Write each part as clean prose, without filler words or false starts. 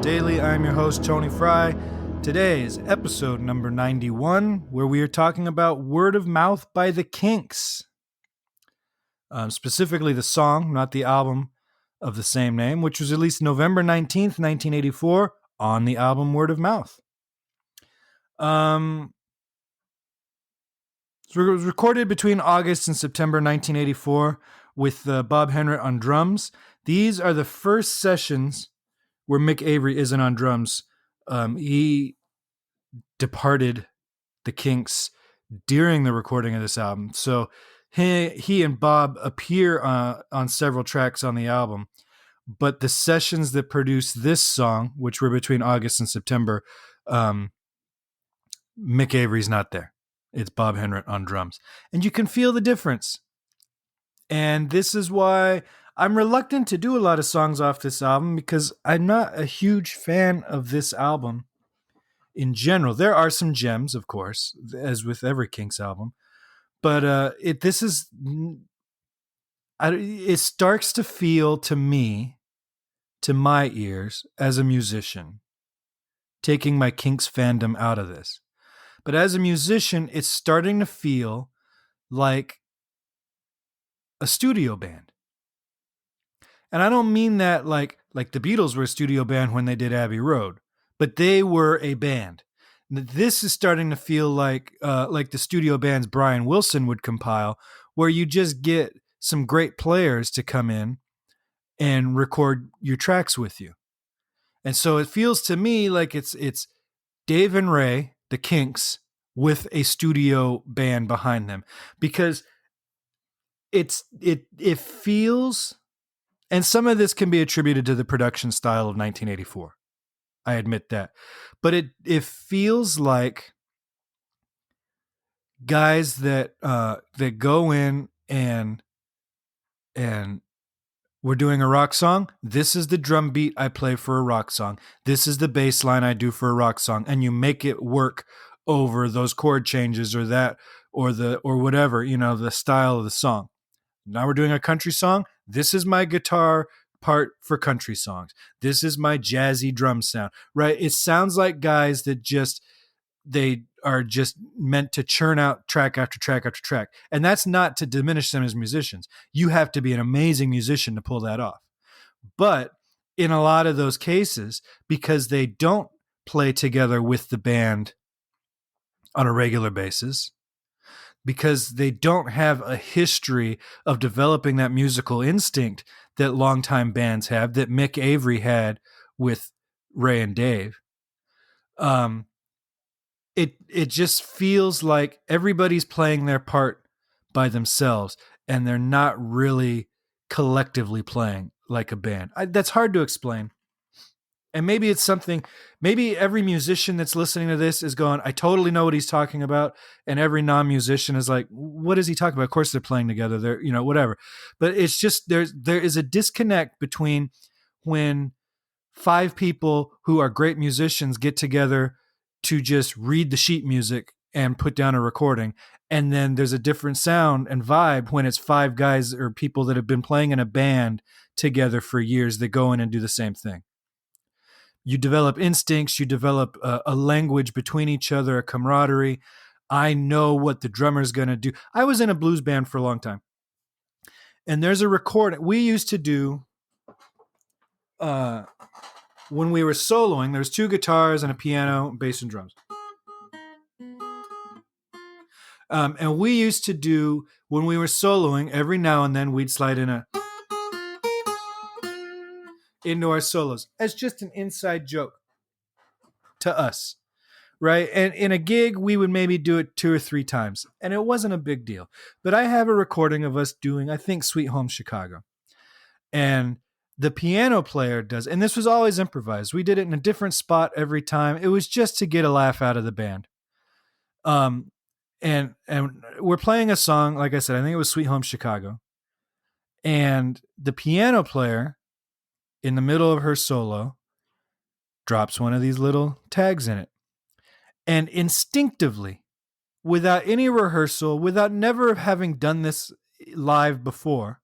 Daily. I'm your host, Tony Fry. Today is episode number 91, where we are talking about Word of Mouth by the Kinks. Specifically the song, not the album of the same name, which was released November 19th, 1984, on the album Word of Mouth. So it was recorded between August and September 1984 with Bob Henrit on drums. These are the first sessions where Mick Avery isn't on drums. He departed the Kinks during the recording of this album. So he and Bob appear on several tracks on the album. But the sessions that produced this song, which were between August and September, Mick Avery's not there. It's Bob Henrit on drums. And you can feel the difference. And this is why I'm reluctant to do a lot of songs off this album, because I'm not a huge fan of this album in general. There are some gems, of course, as with every Kinks album. But it starts to feel to me, to my ears, as a musician, taking my Kinks fandom out of this. But as a musician, it's starting to feel like a studio band. And I don't mean that like the Beatles were a studio band when they did Abbey Road, but they were a band. This is starting to feel like the studio bands Brian Wilson would compile, where you just get some great players to come in and record your tracks with you. And so it feels to me like it's Dave and Ray, the Kinks, with a studio band behind them, because it feels, and some of this can be attributed to the production style of 1984. I admit that. But it feels like guys that go in and we're doing a rock song. This is the drum beat I play for a rock song. This is the bass line I do for a rock song. And you make it work over those chord changes or that or whatever, the style of the song. Now we're doing a country song. This is my guitar part for country songs. This is my jazzy drum sound, right? It sounds like guys that they are just meant to churn out track after track after track. And that's not to diminish them as musicians. You have to be an amazing musician to pull that off. But in a lot of those cases, because they don't play together with the band on a regular basis, because they don't have a history of developing that musical instinct that longtime bands have, that Mick Avery had with Ray and Dave. It just feels like everybody's playing their part by themselves, and they're not really collectively playing like a band. That's hard to explain. And maybe it's something, maybe every musician that's listening to this is going, I totally know what he's talking about. And every non-musician is like, what is he talking about? Of course they're playing together. They're, whatever. But it's just, there is a disconnect between when five people who are great musicians get together to just read the sheet music and put down a recording. And then there's a different sound and vibe when it's five guys or people that have been playing in a band together for years that go in and do the same thing. You develop instincts, you develop a language between each other, a camaraderie. I know what the drummer's going to do. I was in a blues band for a long time. And there's a recording we used to do when we were soloing. There's two guitars and a piano, bass and drums. And we used to do, when we were soloing, every now and then we'd slide in into our solos as just an inside joke to us, right? And in a gig, we would maybe do it 2 or 3 times, and it wasn't a big deal. But I have a recording of us doing, I think, Sweet Home Chicago. And the piano player does, and this was always improvised. We did it in a different spot every time. It was just to get a laugh out of the band. And we're playing a song, like I said, I think it was Sweet Home Chicago. And the piano player, in the middle of her solo, drops one of these little tags in it. And instinctively, without any rehearsal, without never having done this live before,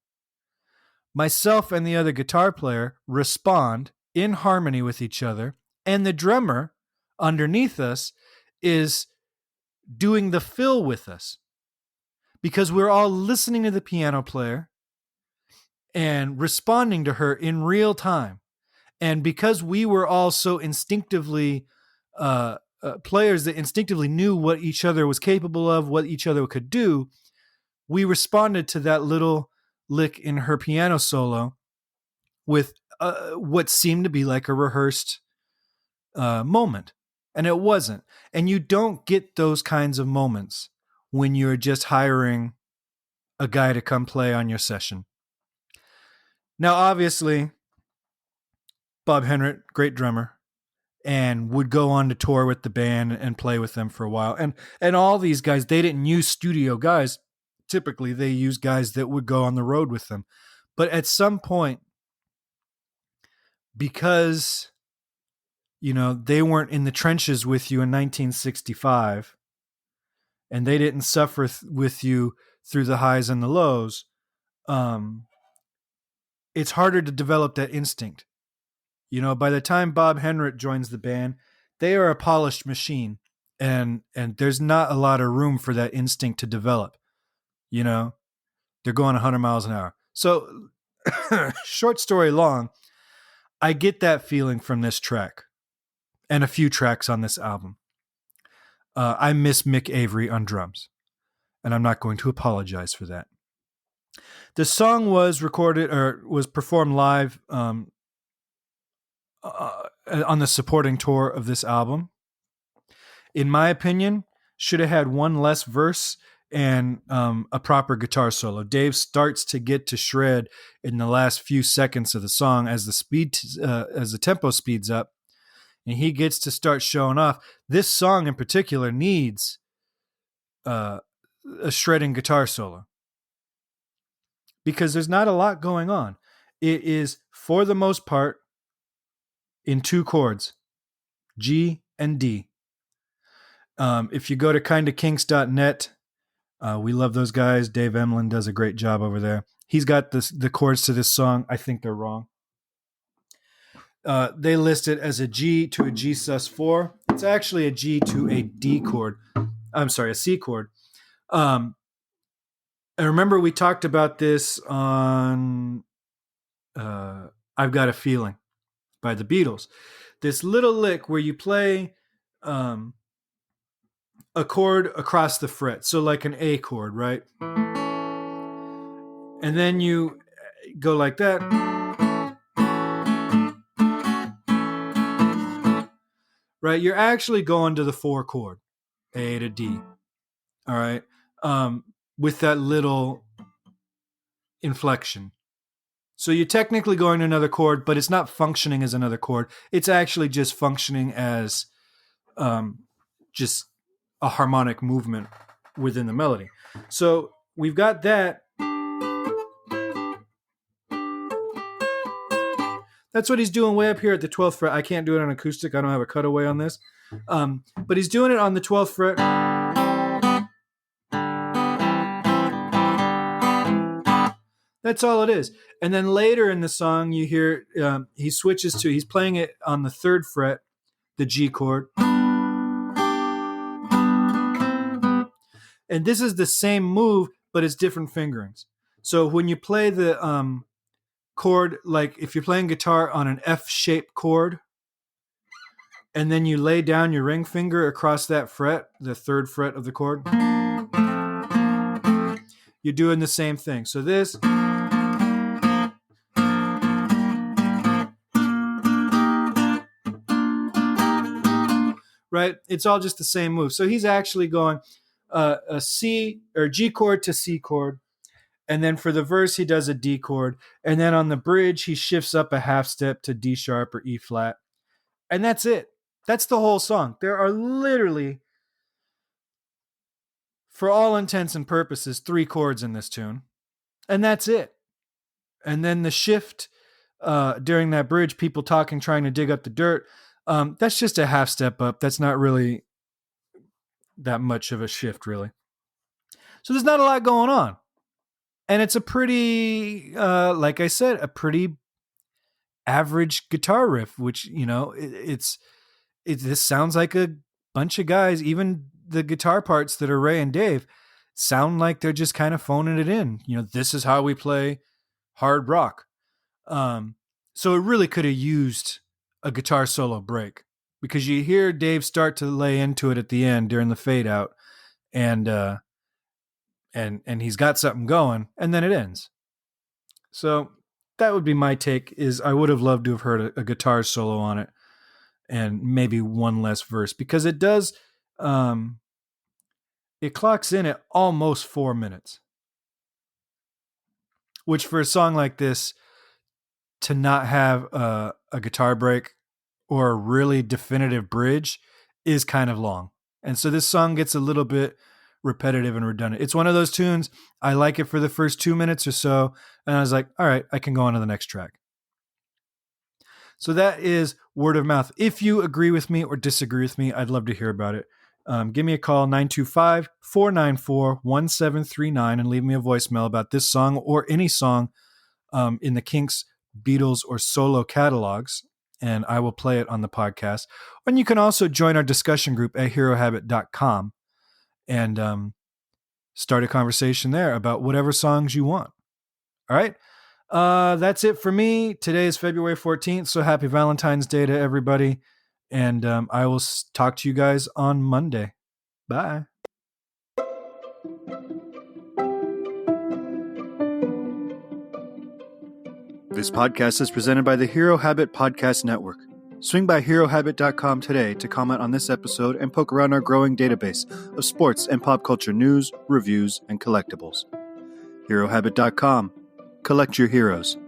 myself and the other guitar player respond in harmony with each other, and the drummer underneath us is doing the fill with us, because we're all listening to the piano player and responding to her in real time. And because we were all so instinctively players that instinctively knew what each other was capable of, what each other could do, we responded to that little lick in her piano solo with what seemed to be like a rehearsed moment. And it wasn't. And you don't get those kinds of moments when you're just hiring a guy to come play on your session. Now, obviously, Bob Henrit, great drummer, and would go on to tour with the band and play with them for a while. And all these guys, they didn't use studio guys. Typically, they used guys that would go on the road with them. But at some point, because they weren't in the trenches with you in 1965, and they didn't suffer with you through the highs and the lows, it's harder to develop that instinct. By the time Bob Henrit joins the band, they are a polished machine, and there's not a lot of room for that instinct to develop. They're going 100 miles an hour. So, short story long, I get that feeling from this track and a few tracks on this album. I miss Mick Avery on drums, and I'm not going to apologize for that. The song was recorded or was performed live on the supporting tour of this album. In my opinion, should have had one less verse and a proper guitar solo. Dave starts to get to shred in the last few seconds of the song as the tempo speeds up, and he gets to start showing off. This song in particular needs a shredding guitar solo, because there's not a lot going on. It is, for the most part, in two chords, G and D. If you go to kindakinks.net, we love those guys. Dave Emlin does a great job over there. He's got the chords to this song. I think they're wrong. They list it as a G to a G sus4. It's actually a G to a D chord. I'm sorry, a C chord. And remember, we talked about this on I've Got a Feeling by the Beatles. This little lick where you play a chord across the fret. So like an A chord, right? And then you go like that. Right? You're actually going to the 4 chord, A to D. All right? With that little inflection. So you're technically going to another chord, but it's not functioning as another chord. It's actually just functioning as just a harmonic movement within the melody. So we've got that. That's what he's doing way up here at the 12th fret. I can't do it on acoustic. I don't have a cutaway on this. But he's doing it on the 12th fret. That's all it is. And then later in the song, you hear he switches to, he's playing it on the 3rd fret, the G chord. And this is the same move, but it's different fingerings. So when you play the chord, like if you're playing guitar on an F-shaped chord, and then you lay down your ring finger across that fret, the 3rd fret of the chord, you're doing the same thing. So this, right? It's all just the same move. So he's actually going a C or G chord to C chord. And then for the verse, he does a D chord. And then on the bridge, he shifts up a half step to D sharp or E flat. And that's it. That's the whole song. There are literally, for all intents and purposes, 3 chords in this tune. And that's it. And then the shift during that bridge, people talking, trying to dig up the dirt, that's just a half step up. That's not really that much of a shift, really. So there's not a lot going on. And it's a pretty, like I said, a pretty average guitar riff, which, this sounds like a bunch of guys, even the guitar parts that are Ray and Dave sound like they're just kind of phoning it in. This is how we play hard rock. So it really could have used a guitar solo break, because you hear Dave start to lay into it at the end during the fade out, and he's got something going, and then it ends. So that would be my take. Is I would have loved to have heard a guitar solo on it, and maybe one less verse, because it does. It clocks in at almost 4 minutes, which for a song like this, to not have a guitar break or a really definitive bridge is kind of long. And so this song gets a little bit repetitive and redundant. It's one of those tunes, I like it for the first 2 minutes or so, and I was like, all right, I can go on to the next track. So that is Word of Mouth. If you agree with me or disagree with me, I'd love to hear about it. Give me a call, 925-494-1739, and leave me a voicemail about this song or any song in the Kinks, Beatles, or solo catalogs, and I will play it on the podcast. And you can also join our discussion group at herohabit.com and start a conversation there about whatever songs you want. All right. That's it for me. Today is February 14th, so happy Valentine's Day to everybody. And I will talk to you guys on Monday. Bye. This podcast is presented by the Hero Habit Podcast Network. Swing by HeroHabit.com today to comment on this episode and poke around our growing database of sports and pop culture news, reviews, and collectibles. HeroHabit.com. Collect your heroes.